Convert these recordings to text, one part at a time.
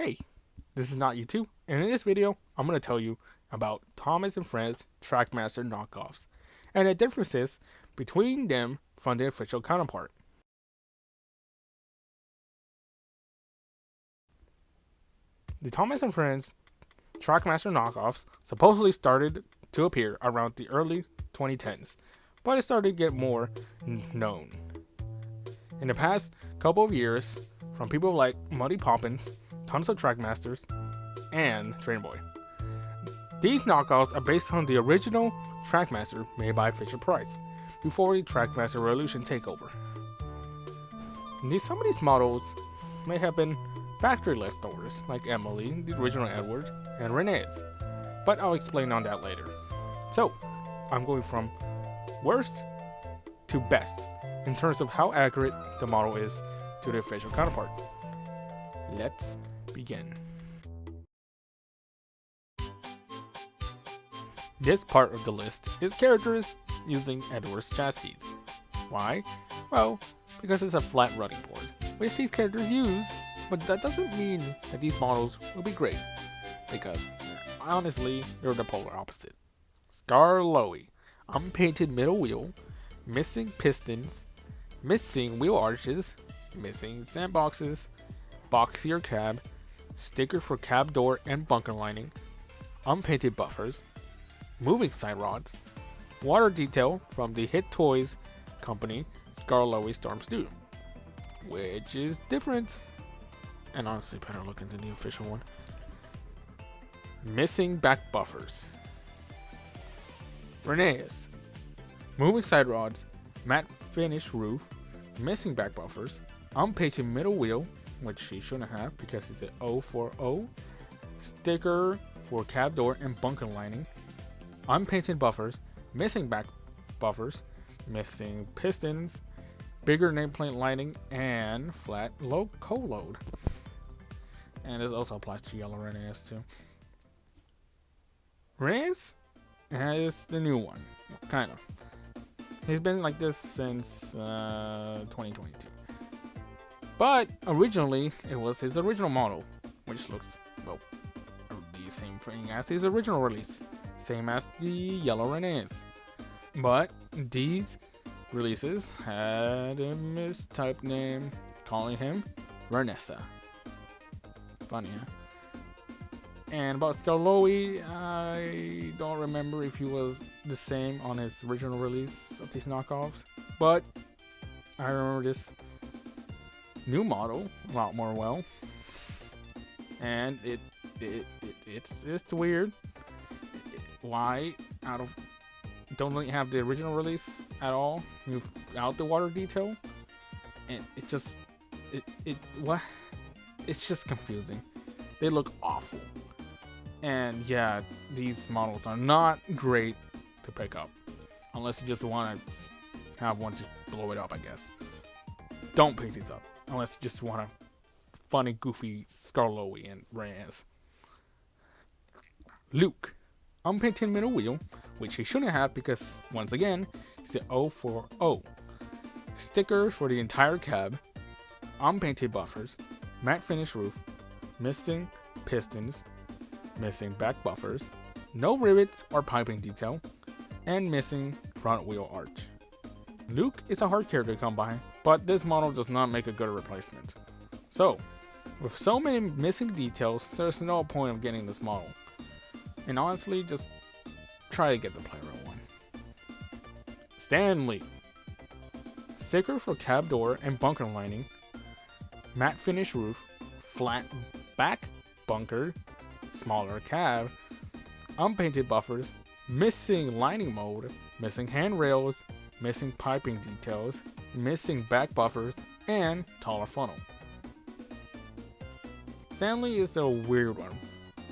Hey, this is not YouTube, and in this video, I'm going to tell you about Thomas and Friends Trackmaster Knockoffs, and the differences between them from their official counterpart. The Thomas and Friends Trackmaster Knockoffs supposedly started to appear around the early 2010s, but it started to get more known. In the past couple of years, from people like Muddy Poppins, tons of Trackmasters, and Train Boy. These knockoffs are based on the original Trackmaster made by Fisher-Price before the Trackmaster Revolution takeover. Some of these models may have been factory leftovers, like Emily, the original Edward, and Renee's, but I'll explain on that later. So, I'm going from worst to best in terms of how accurate the model is to the official counterpart. Let's begin. This part of the list is characters using endorse chassis. Why? Well, because it's a flat running board, which these characters use, but that doesn't mean that these models will be great, because honestly, they're the polar opposite. Scarloey, unpainted middle wheel, missing pistons, missing wheel arches, missing sandboxes, boxier cab, sticker for cab door and bunker lining, unpainted buffers, moving side rods, water detail from the Hit Toys company Scarloey Storm Stew, which is different and honestly better looking than the official one. Missing back buffers. Renee's, moving side rods, matte finish roof, missing back buffers, unpainted middle wheel, which she shouldn't have because it's an 040, sticker for cab door and bunker lining, unpainted buffers, missing back buffers, missing pistons, bigger nameplate lighting, and flat low co-load. And this also applies to yellow Renee's too. Renee's is the new one, kind of. He's been like this since 2022. But originally, it was his original model, which looks, well, the same thing as his original release. Same as the yellow Renee's. But these releases had a mistyped name, calling him Renessa. Funny, huh? And about Scarloey, I don't remember if he was the same on his original release of these knockoffs, but I remember this new model a lot more well, and it's weird. Why don't really have the original release at all? Without the water detail, and it's just confusing. They look awful. And yeah, these models are not great to pick up. Unless you just want to have one just blow it up, I guess. Don't pick these up. Unless you just want a funny, goofy Scarloey and Reyes. Luke. Unpainted middle wheel, which he shouldn't have because, once again, it's the 040. Stickers for the entire cab. Unpainted buffers. Matte finish roof. Missing pistons. Missing back buffers, no rivets or piping detail, and missing front wheel arch. Luke is a hard character to come by, but this model does not make a good replacement. So, with so many missing details, there's no point of getting this model. And honestly, just try to get the player one. Stanley. Sticker for cab door and bunker lining, matte finish roof, flat back bunker, smaller cab, unpainted buffers, missing lining mode, missing handrails, missing piping details, missing back buffers, and taller funnel. Stanley is a weird one,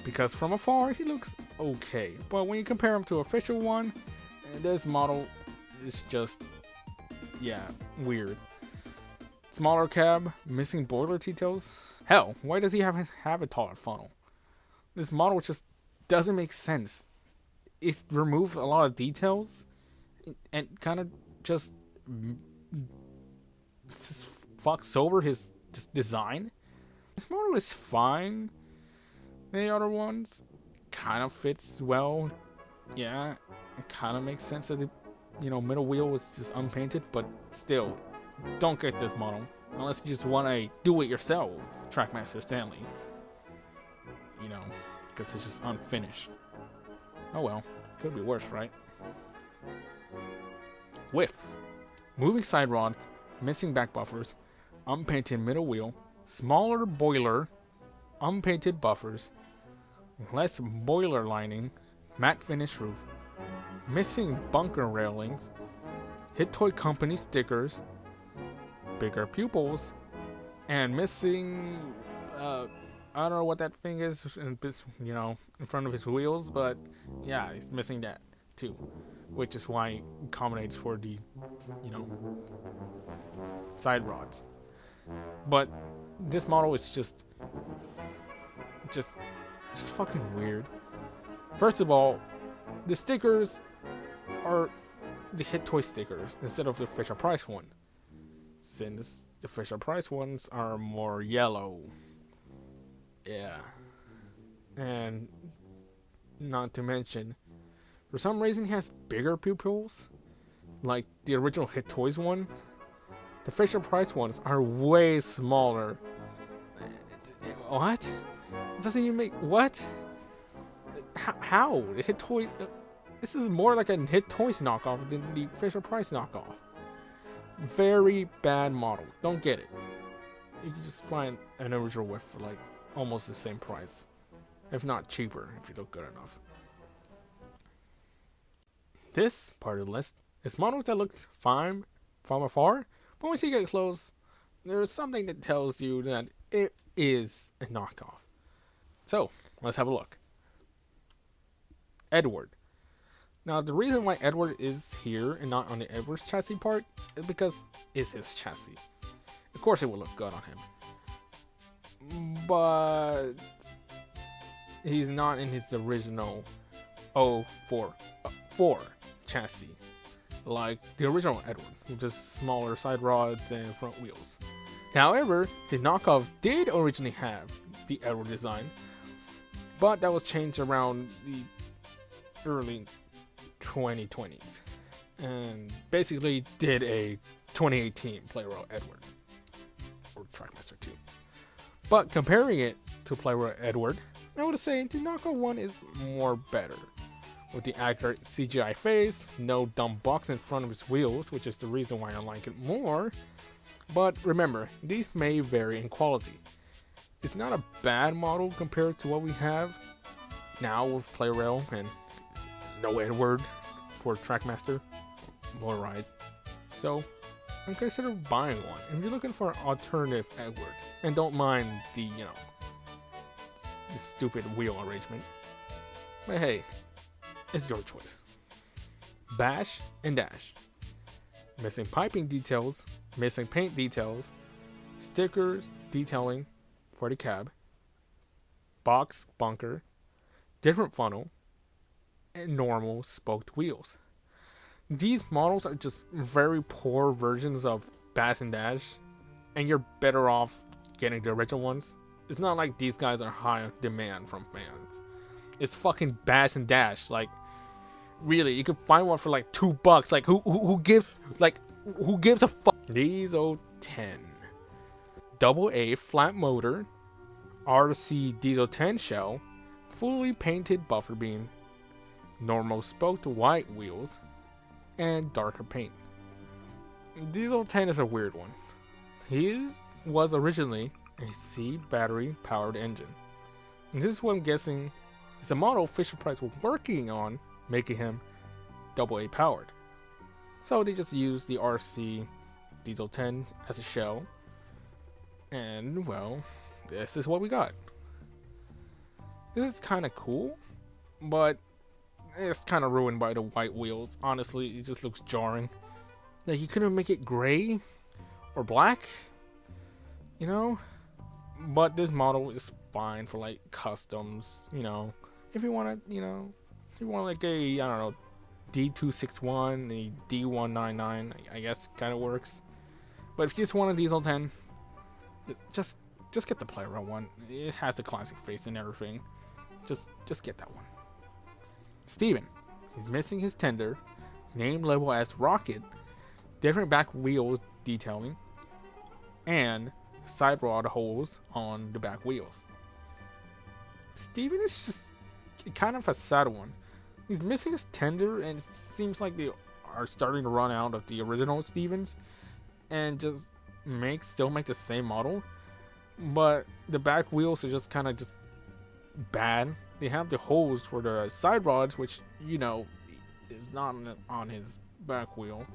because from afar he looks okay, but when you compare him to official one, this model is just, weird. Smaller cab, missing boiler details. Hell, why does he have a taller funnel? This model just doesn't make sense. It removed a lot of details and kind of just fucks over his design. This model is fine, The other ones kind of fits well. Yeah, it kind of makes sense that the middle wheel was just unpainted, but still, don't get this model unless you just want to do it yourself, Trackmaster Stanley. Because it's just unfinished. Oh well, could be worse, right? Whiff. Moving side rods, missing back buffers, unpainted middle wheel, smaller boiler, unpainted buffers, less boiler lining, matte finish roof, missing bunker railings, Hit Toy Company stickers, bigger pupils, and missing, I don't know what that thing is, in front of his wheels, but yeah, he's missing that too, which is why it accommodates for the, side rods. But this model is just fucking weird. First of all, the stickers are the Hit Toy stickers instead of the Fisher Price one, since the Fisher Price ones are more yellow. Yeah. And not to mention, for some reason he has bigger pupils, like the original Hit Toys one. The Fisher Price ones are way smaller. What? It doesn't even make... What? How? The Hit Toys... This is more like a Hit Toys knockoff than the Fisher Price knockoff. Very bad model. Don't get it. You can just find an original whip for like almost the same price, if not cheaper, if you look good enough. This part of the list is models that look fine from afar, but once you get close, there's something that tells you that it is a knockoff. So, let's have a look. Edward. Now, the reason why Edward is here and not on the Edward's chassis part is because it's his chassis. Of course it will look good on him. But he's not in his original 4 chassis. Like the original Edward, with just smaller side rods and front wheels. However, the knockoff did originally have the Edward design, but that was changed around the early 2020s and basically did a 2018 Playroll Edward or Trackmaster 2. But comparing it to Playroll Edward, I would say the knockoff one is more better, with the accurate CGI face, no dumb box in front of his wheels, which is the reason why I like it more. But remember, these may vary in quality. It's not a bad model compared to what we have now with Playrail and no Edward for Trackmaster motorized. So I'm considering buying one if you're looking for an alternative Edward and don't mind the the stupid wheel arrangement. But hey, it's your choice. Bash and dash. Missing piping details, missing paint details, stickers detailing for the cab, box bunker, different funnel, and normal spoked wheels. These models are just very poor versions of Bash and Dash, and you're better off getting the original ones. It's not like these guys are high on demand from fans. It's fucking Bash and Dash. Like, really, you could find one for like $2. Like, who gives a fuck? Diesel 10, double A flat motor, RC Diesel 10 shell, fully painted buffer beam, normal spoked white wheels, and darker paint. Diesel 10 is a weird one. His was originally a C battery powered engine. And this is what I'm guessing is a model Fisher Price was working on making him AA powered. So they just used the RC Diesel 10 as a shell. And well, this is what we got. This is kind of cool, but it's kind of ruined by the white wheels. Honestly, it just looks jarring. Like, you couldn't make it gray or black, you know? But this model is fine for like customs, you know. If you want to, if you want like a, I don't know, D261, a D199, I guess kind of works. But if you just want a Diesel 10, just get the Playroll one. It has the classic face and everything. Just get that one. Steven. He's missing his tender, name label as Rocket, different back wheels detailing, and side rod holes on the back wheels. Steven is just kind of a sad one. He's missing his tender, and it seems like they are starting to run out of the original Stevens and just still make the same model. But the back wheels are just kind of just bad. They have the holes for the side rods, which, you know, is not on his back wheel.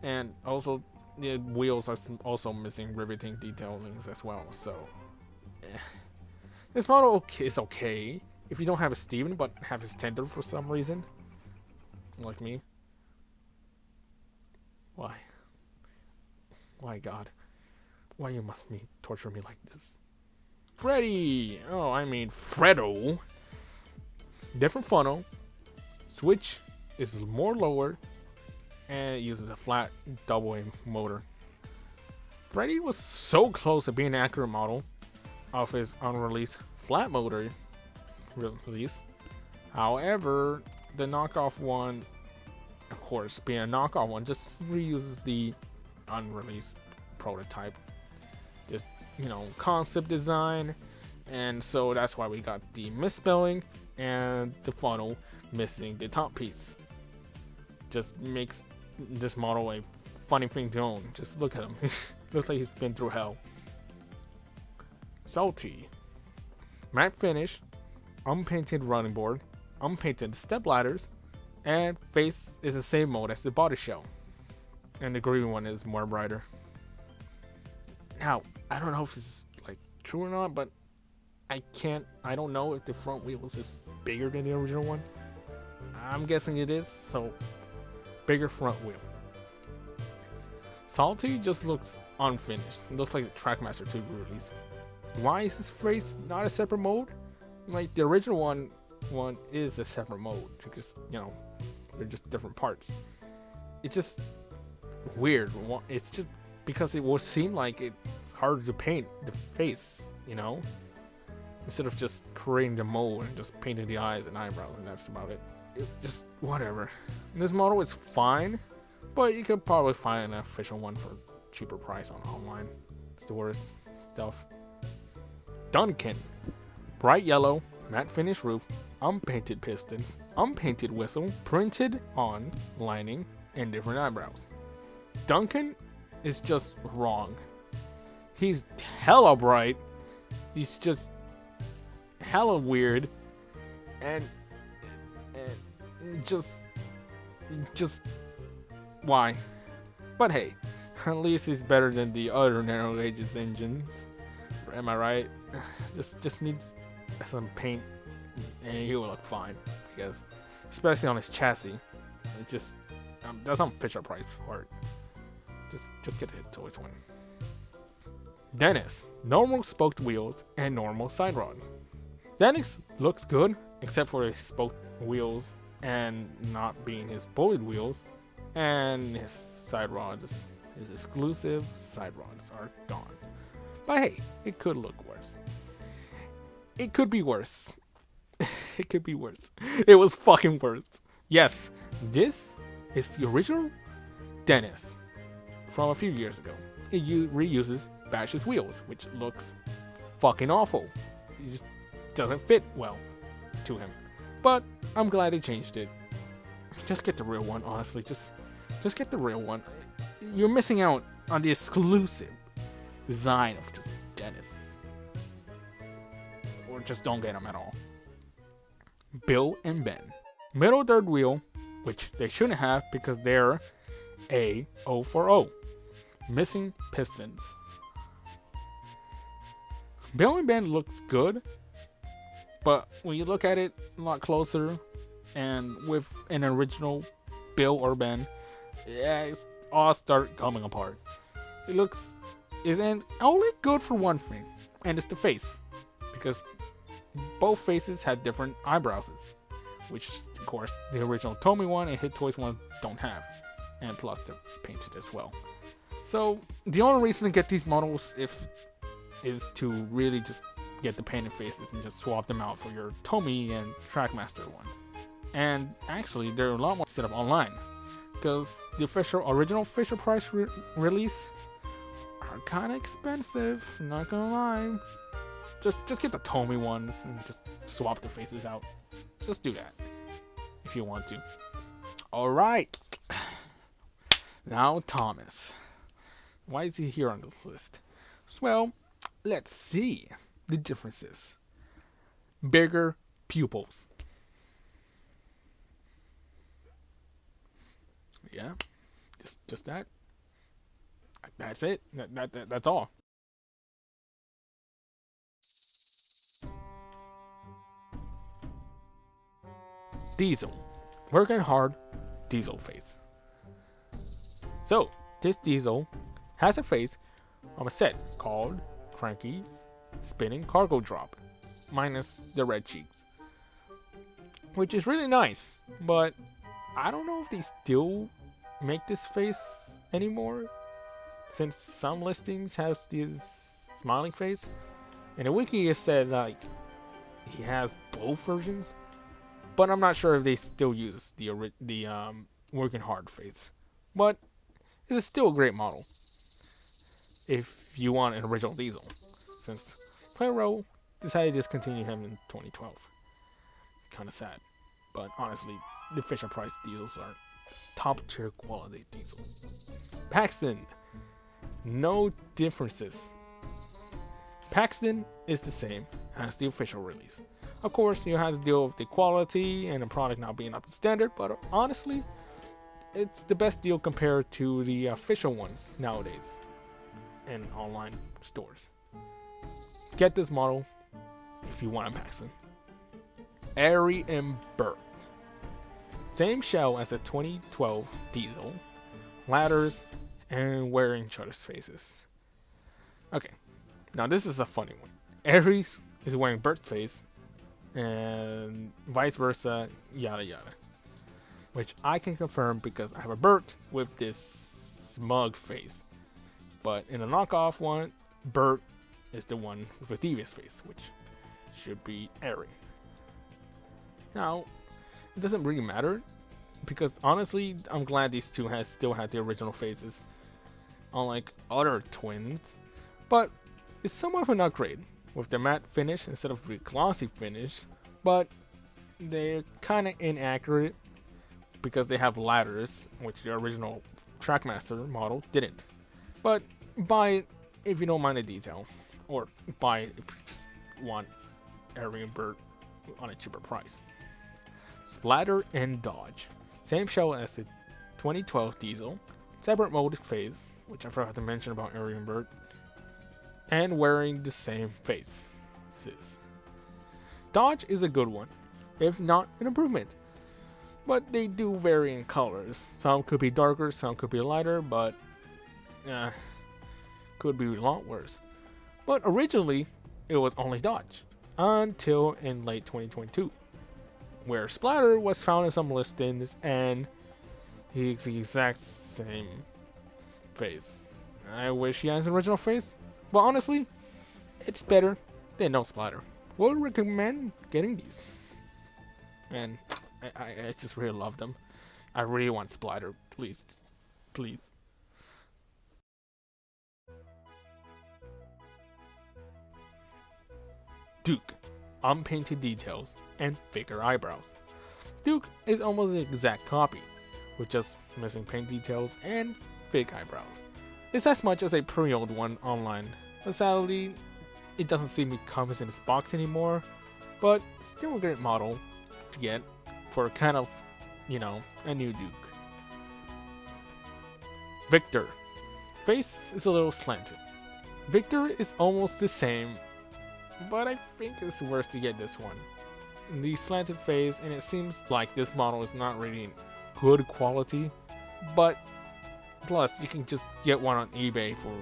And also, the wheels are also missing riveting detailings as well. So, this model is okay if you don't have a Steven but have his tender for some reason. Like me. Why? Why, God? Why you must torture me like this? Freddy! Oh, I mean Freddo. Different funnel. Switch is more lower. And it uses a flat double A motor. Freddy was so close to being an accurate model of his unreleased flat motor release. However, the knockoff one, of course, being a knockoff one, just reuses the unreleased prototype. Just, you know, concept design. And so that's why we got the misspelling and the funnel missing the top piece. Just makes this model a funny thing to own. Just look at him. Looks like he's been through hell. Salty. Matte finish, unpainted running board, unpainted step ladders, and face is the same mode as the body shell. And the green one is more brighter. Now, I don't know if it's like true or not, but I don't know if the front wheels is bigger than the original one. I'm guessing it is, so bigger front wheel. Salty just looks unfinished. It looks like the Trackmaster 2 release. Why is his face not a separate mode? Like the original one is a separate mode. Because, you know, they're just different parts. It's just weird. It's just because it will seem like it's harder to paint the face, you know? Instead of just creating the mold and just painting the eyes and eyebrows, and that's about it. Just whatever. This model is fine, but you could probably find an official one for cheaper price on online stores stuff. Duncan. Bright yellow, matte finish roof, unpainted pistons, unpainted whistle, printed on lining, and different eyebrows. Duncan is just wrong. He's hella bright. He's just hella weird, and just why? But hey, at least he's better than the other narrow gauges engines. Am I right? Just needs some paint, and he will look fine, I guess. Especially on his chassis. It just that's not Fisher Price for it. Just get the Hit Toys one. Dennis, normal spoked wheels and normal side rod. Dennis looks good, except for his spoked wheels and not being his bullied wheels, and his side rods, his exclusive side rods are gone. But hey, it could look worse. It could be worse. It could be worse. It was fucking worse. Yes, this is the original Dennis from a few years ago. It reuses Bash's wheels, which looks fucking awful. It just doesn't fit well to him. But I'm glad they changed it. Just get the real one, honestly. Just get the real one. You're missing out on the exclusive design of just Dennis. Or just don't get them at all. Bill and Ben. Middle third wheel, which they shouldn't have because they're A040. Missing pistons. Bill and Ben looks good, but when you look at it a lot closer and with an original Bill or Ben, yeah, it's all start coming apart. It looks isn't only good for one thing, and it's the face, because both faces had different eyebrows, which of course the original Tomy one and Hit Toys one don't have, and plus they're painted as well. So the only reason to get these models is to really just get the painted faces and just swap them out for your Tomy and Trackmaster one. And actually, they're a lot more set up online, because the original Fisher Price release are kind of expensive. Not gonna lie. Just get the Tomy ones and just swap the faces out. Just do that if you want to. All right. Now Thomas. Why is he here on this list? Well, let's see the differences. Bigger pupils. Yeah, just that. That's it. That's all. Diesel. Working hard, Diesel face. So, this Diesel has a face from a set called Cranky's Spinning Cargo Drop, minus the red cheeks. Which is really nice, but I don't know if they still make this face anymore, since some listings have this smiling face. And the wiki has said like he has both versions, but I'm not sure if they still use the working hard face. But it's still a great model if you want an original Diesel, since Playro decided to discontinue him in 2012. Kind of sad, but honestly, the Fisher Price Diesels are top tier quality Diesels. Paxton, no differences. Paxton is the same as the official release. Of course, you have to deal with the quality and the product not being up to standard, but honestly, it's the best deal compared to the official ones nowadays in online stores. Get this model if you want a Paxton. Airy and Burt. Same shell as a 2012 Diesel, ladders, and wearing each other's faces. Okay, now this is a funny one. Aries is wearing Bert's face, and vice versa, yada yada. Which I can confirm because I have a Bert with this smug face. But in a knockoff one, Bert is the one with a devious face, which should be Airy. Now, it doesn't really matter, because honestly, I'm glad these two still had the original faces, unlike other twins. But it's somewhat of an upgrade, with the matte finish instead of the glossy finish, but they're kinda inaccurate, because they have ladders, which the original Trackmaster model didn't. But buy it if you don't mind the detail, or buy it if you just want Airy and Bert on a cheaper price. Splatter and Dodge. Same shell as the 2012 Diesel, separate molded face, which I forgot to mention about Airy and Bert, and wearing the same faces. Dodge is a good one, if not an improvement, but they do vary in colors. Some could be darker, some could be lighter, but could be a lot worse. But originally, it was only Dodge, until in late 2022. Where Splatter was found in some listings, and he's the exact same face. I wish he has an original face, but honestly, it's better than no Splatter. Would recommend getting these. And I just really love them. I really want Splatter, please. Please. Duke. Unpainted details and thicker eyebrows. Duke is almost the exact copy, with just missing paint details and fake eyebrows. It's as much as a pre-owned one online, but sadly, it doesn't seem to come in its box anymore, but still a great model to get for kind of, a new Duke. Victor. Face is a little slanted. Victor is almost the same, but I think it's worse to get this one. The slanted face, and it seems like this model is not really good quality, but plus you can just get one on eBay for,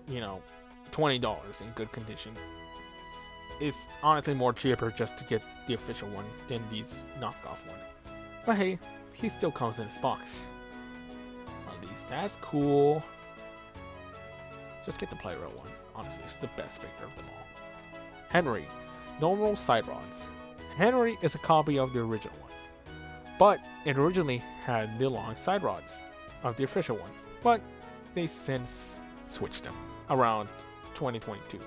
$20 in good condition. It's honestly more cheaper just to get the official one than these knockoff one. But hey, he still comes in his box. At least that's cool. Just get the Playro one. Honestly, it's the best Victor of them all. Henry, normal side rods. Henry is a copy of the original one, but it originally had the long side rods of the official ones, but they since switched them around 2022.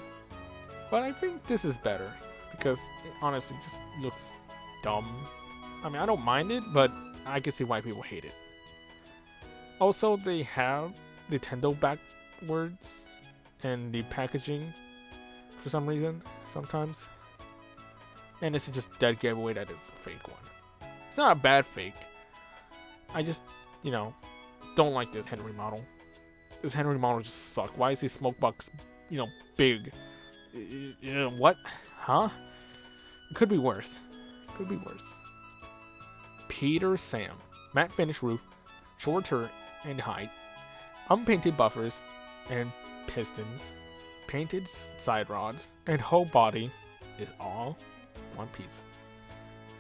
But I think this is better because it honestly just looks dumb. I mean, I don't mind it, but I can see why people hate it. Also, they have Nintendo backwards and the packaging for some reason sometimes. And it's just dead giveaway that it's a fake one. It's not a bad fake. I just, don't like this Henry model. This Henry model just sucks. Why is his smoke box, big? What? Huh? It could be worse. Could be worse. Peter Sam. Matte finish roof, shorter in height, unpainted buffers and pistons, painted side rods, and whole body is all one piece.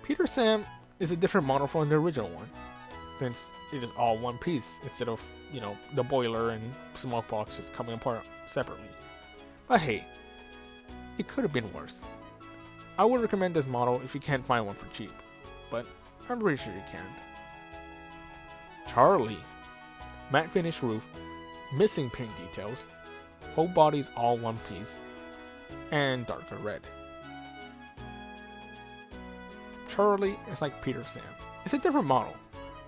Peter Sam is a different model from the original one, since it is all one piece instead of, the boiler and smoke box just coming apart separately. But hey, it could have been worse. I would recommend this model if you can't find one for cheap, but I'm pretty sure you can. Charlie. Matte finish roof, missing paint details, whole body's all one piece, and darker red. Charlie is like Peter Sam. It's a different model,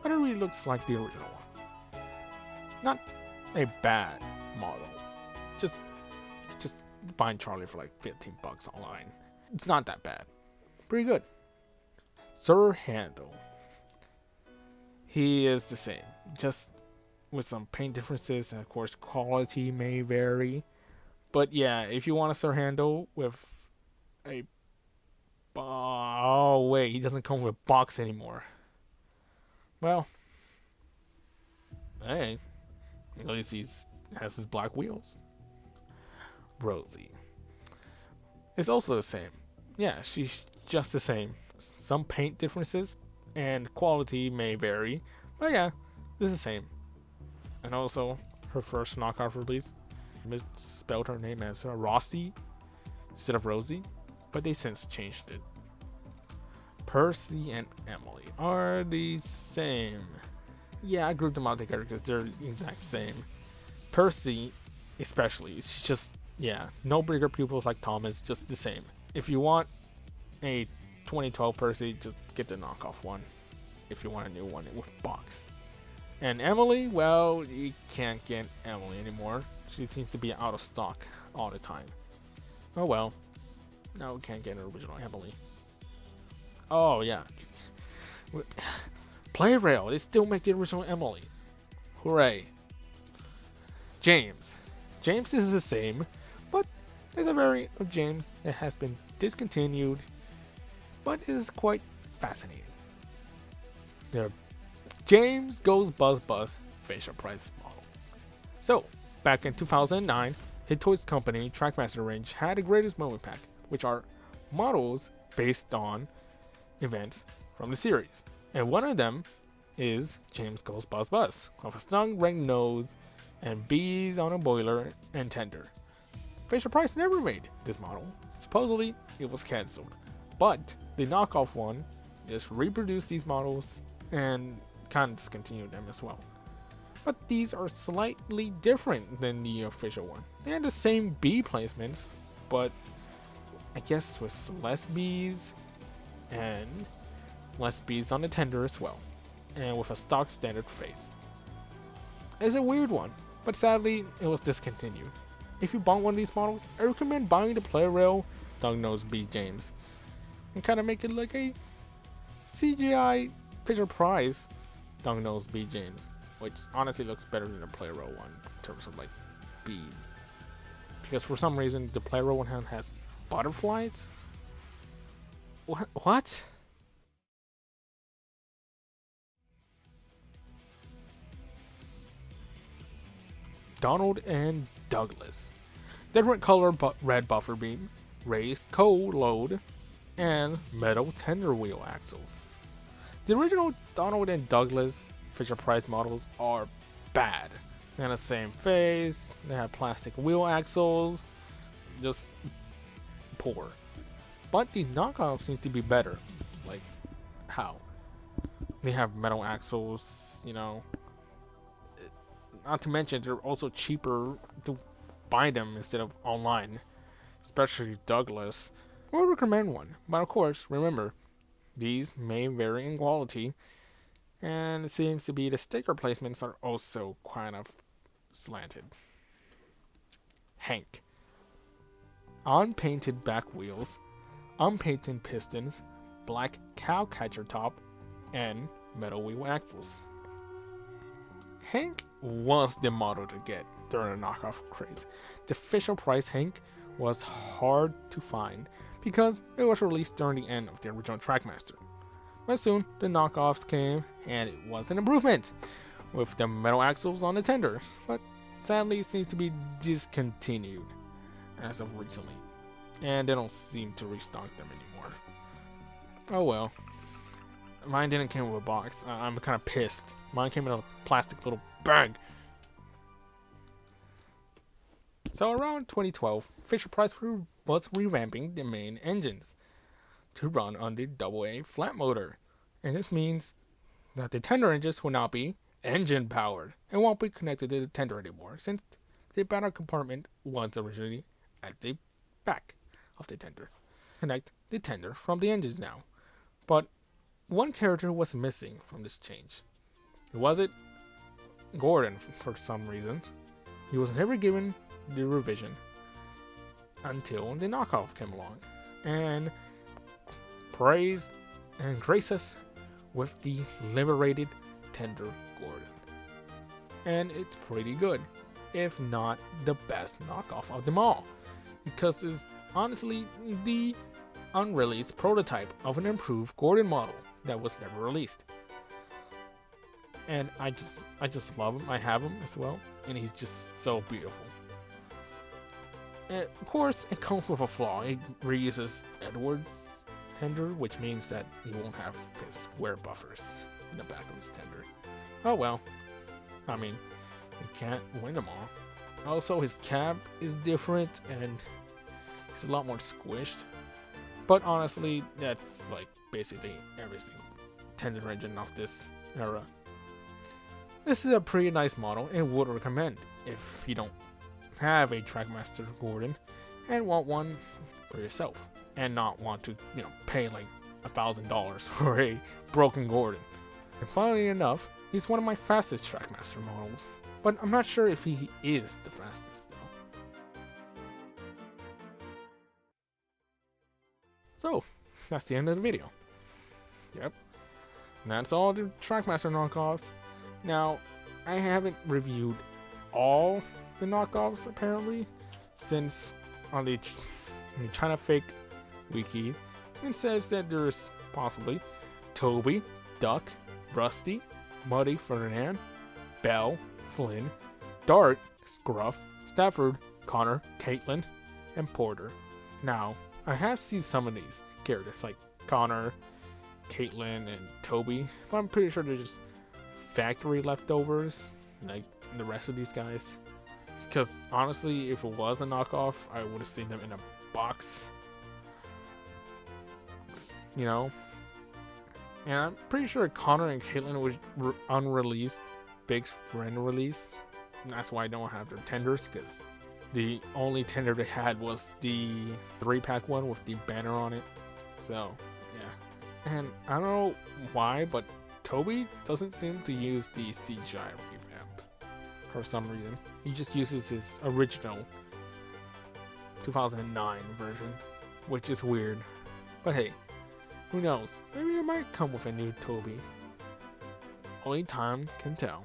but it really looks like the original one. Not a bad model. Just find Charlie for like $15 online. It's not that bad. Pretty good. Sir Handle. He is the same, just with some paint differences, and of course quality may vary. But yeah, if you want a Sir Handle with a oh wait, he doesn't come with a box anymore. Well, hey, at least he has his black wheels. Rosie. It's also the same. Yeah, she's just the same. Some paint differences and quality may vary, but yeah, this is the same. And also, her first knockoff release misspelled her name as Rossi instead of Rosie, but they since changed it. Percy and Emily are the same. Yeah, I grouped them out together because they're the exact same. Percy, especially, she's just, no bigger pupils like Thomas, just the same. If you want a 2012 Percy, just get the knockoff one. If you want a new one with box. And Emily, well, you can't get Emily anymore. She seems to be out of stock all the time. Oh well. Now we can't get an original Emily. Oh yeah. Playrail, they still make the original Emily. Hooray. James. James is the same, but there's a variant of James that has been discontinued, but is quite fascinating. The James Goes Buzz Buzz Fisher Price model. So, back in 2009, Hit Toys Company Trackmaster Range had a Greatest Moment Pack, which are models based on events from the series. And one of them is James Goes Buzz Buzz, with a stung ring nose and bees on a boiler and tender. Fisher Price never made this model. Supposedly, it was cancelled. But the knockoff one just reproduced these models and kind of discontinued them as well. But these are slightly different than the official one. They had the same bee placements, but I guess with less bees and less bees on the tender as well, and with a stock standard face. It's a weird one, but sadly it was discontinued. If you bought one of these models, I recommend buying the Playrail Stung-Nosed Bee James and kind of make it like a CGI Fisher Price Stung-Nosed Bee James, which honestly looks better than the Playrail one in terms of like bees, because for some reason the Playrail one has butterflies. What? Donald and Douglas. Different color red buffer beam, raised cold load, and metal tender wheel axles. The original Donald and Douglas Fisher Price models are bad. They have the same face, they have plastic wheel axles, just poor. But these knockoffs seem to be better. Like, how? They have metal axles, you know. Not to mention, they're also cheaper to buy them instead of online. Especially Douglas. I would recommend one. But of course, remember, these may vary in quality. And it seems to be the sticker placements are also kind of slanted. Hank. Unpainted back wheels, unpainted pistons, black cow catcher top, and metal wheel axles. Hank was the model to get during the knockoff craze. The official price Hank was hard to find because it was released during the end of the original Trackmaster. But soon the knockoffs came and it was an improvement with the metal axles on the tender, but sadly it seems to be discontinued as of recently, and they don't seem to restock them anymore. Oh well. Mine didn't come with a box. I'm kind of pissed. Mine came in a plastic little bag. So around 2012, Fisher-Price was revamping the main engines to run on the AA flat motor, and this means that the tender engines will now be engine powered and won't be connected to the tender anymore, since the battery compartment was originally at the back of the tender. Connect the tender from the engines now, but one character was missing from this change. Who was it? Gordon, for some reason. He was never given the revision until the knockoff came along and praised and graced us with the liberated tender Gordon. And it's pretty good, if not the best knockoff of them all, because it's honestly the unreleased prototype of an improved Gordon model that was never released. And I just love him. I have him as well, and he's just so beautiful. And of course, it comes with a flaw. It reuses Edward's tender, which means that he won't have his square buffers in the back of his tender. Oh well. I mean, you can't win them all. Also, his cab is different, and he's a lot more squished. But honestly, that's like basically every single tender engine of this era. This is a pretty nice model and would recommend if you don't have a Trackmaster Gordon and want one for yourself and not want to, pay like $1,000 for a broken Gordon. And funnily enough, he's one of my fastest Trackmaster models, but I'm not sure if he is the fastest though. So, that's the end of the video. Yep. And that's all the Trackmaster knockoffs. Now, I haven't reviewed all the knockoffs apparently, since on the China Fake Wiki, it says that there's possibly Toby, Duck, Rusty, Muddy Ferdinand, Belle, Flynn, Dart, Scruff, Stafford, Connor, Caitlin, and Porter. Now, I have seen some of these characters like Connor, Caitlin, and Toby, but I'm pretty sure they're just factory leftovers like the rest of these guys. Because honestly, if it was a knockoff, I would have seen them in a box. And I'm pretty sure Connor and Caitlin was unreleased, big friend release. And that's why I don't have their tenders, because the only tender they had was the 3-pack one with the banner on it. So, yeah. And I don't know why, but Toby doesn't seem to use the CGI revamp for some reason. He just uses his original 2009 version, which is weird. But hey, who knows? Maybe it might come with a new Toby. Only time can tell.